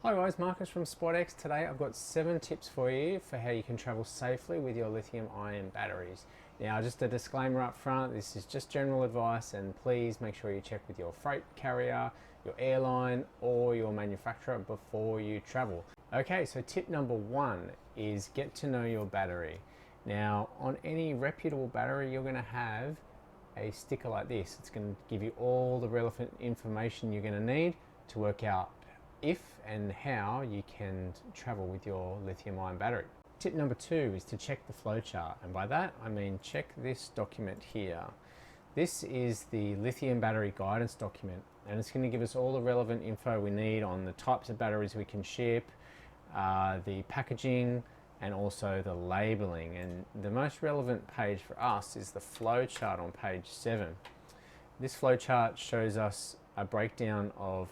Hi guys, Marcus from SpotX. Today I've got 7 tips for you for how you can travel safely with your lithium-ion batteries. Now, just a disclaimer up front, this is just general advice, and please make sure you check with your freight carrier, your airline or your manufacturer before you travel. Okay, so tip number 1 is get to know your battery. Now, on any reputable battery you're going to have a sticker like this. It's going to give you all the relevant information you're going to need to work out if and how you can travel with your lithium-ion battery. Tip number 2 is to check the flowchart, and by that I mean check this document here. This is the lithium battery guidance document, and it's going to give us all the relevant info we need on the types of batteries we can ship, the packaging, and also the labeling. And the most relevant page for us is the flowchart on page 7. This flowchart shows us a breakdown of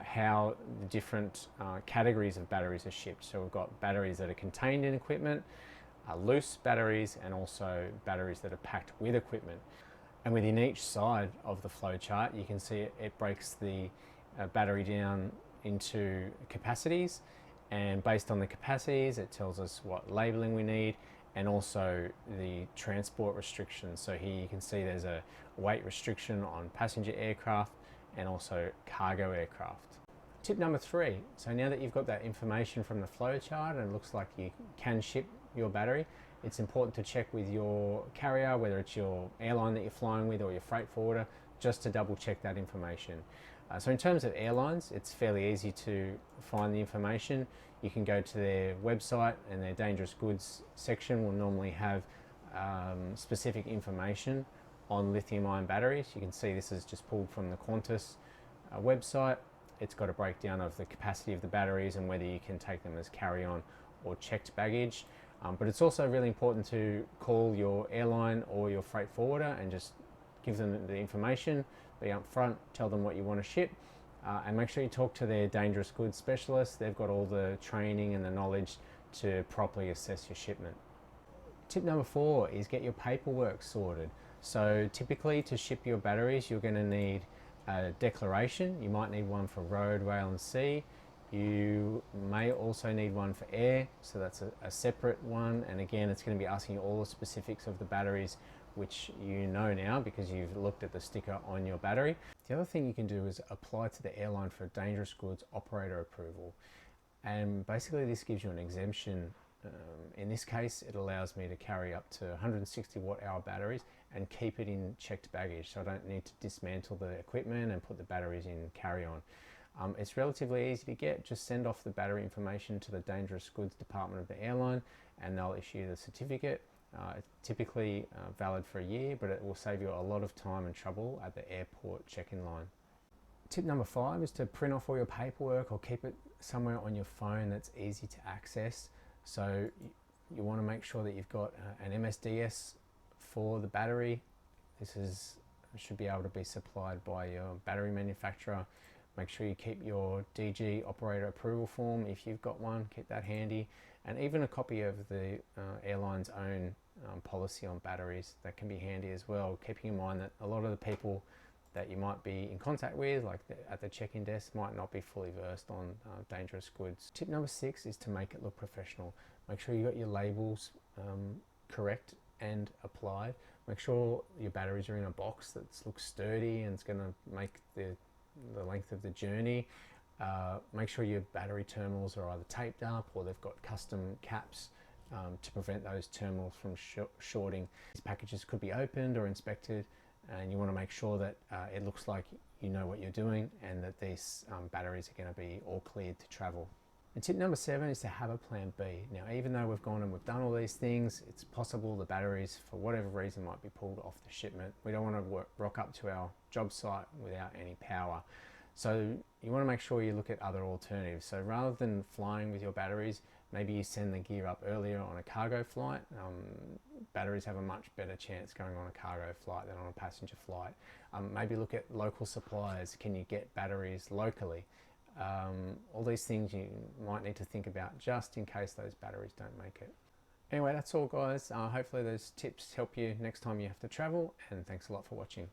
how the different categories of batteries are shipped. So we've got batteries that are contained in equipment, loose batteries, and also batteries that are packed with equipment. And within each side of the flowchart, you can see it breaks the battery down into capacities, and based on the capacities it tells us what labeling we need and also the transport restrictions. So here you can see there's a weight restriction on passenger aircraft and also cargo aircraft. Tip number 3, so now that you've got that information from the flowchart and it looks like you can ship your battery, it's important to check with your carrier, whether it's your airline that you're flying with or your freight forwarder, just to double check that information. So in terms of airlines, it's fairly easy to find the information. You can go to their website, and their dangerous goods section will normally have specific information on lithium-ion batteries. You can see this is just pulled from the Qantas website. It's got a breakdown of the capacity of the batteries and whether you can take them as carry-on or checked baggage. But it's also really important to call your airline or your freight forwarder and just give them the information, be upfront, tell them what you want to ship, and make sure you talk to their dangerous goods specialist. They've got all the training and the knowledge to properly assess your shipment. Tip number 4 is get your paperwork sorted. So typically to ship your batteries you're going to need a declaration. You might need one for road, rail and sea. You may also need one for air, so that's a separate one, and again it's going to be asking you all the specifics of the batteries, which you know now because you've looked at the sticker on your battery. The other thing you can do is apply to the airline for a dangerous goods operator approval, and basically this gives you an exemption. In this case it allows me to carry up to 160 watt hour batteries and keep it in checked baggage, so I don't need to dismantle the equipment and put the batteries in carry-on. It's relatively easy to get. Just send off the battery information to the dangerous goods department of the airline and they'll issue the certificate. It's typically valid for a year, but it will save you a lot of time and trouble at the airport check-in line. Tip number 5 is to print off all your paperwork or keep it somewhere on your phone that's easy to access. So you want to make sure that you've got an MSDS for the battery. This should be able to be supplied by your battery manufacturer. Make sure you keep your DG operator approval form if you've got one, keep that handy, and even a copy of the airline's own policy on batteries. That can be handy as well, keeping in mind that a lot of the people that you might be in contact with, like at the check-in desk, might not be fully versed on dangerous goods. Tip number 6 is to make it look professional. Make sure you got your labels correct and applied. Make sure your batteries are in a box that looks sturdy and it's going to make the length of the journey. Make sure your battery terminals are either taped up or they've got custom caps to prevent those terminals from shorting. These packages could be opened or inspected, and you want to make sure that it looks like you know what you're doing and that these batteries are going to be all cleared to travel. And tip number 7 is to have a plan B. Now, even though we've gone and we've done all these things, it's possible the batteries for whatever reason might be pulled off the shipment. We don't want to rock up to our job site without any power. So you want to make sure you look at other alternatives. So rather than flying with your batteries, maybe you send the gear up earlier on a cargo flight. Batteries have a much better chance going on a cargo flight than on a passenger flight. Maybe look at local suppliers. Can you get batteries locally? All these things you might need to think about just in case those batteries don't make it. Anyway, that's all guys. Hopefully those tips help you next time you have to travel, and thanks a lot for watching.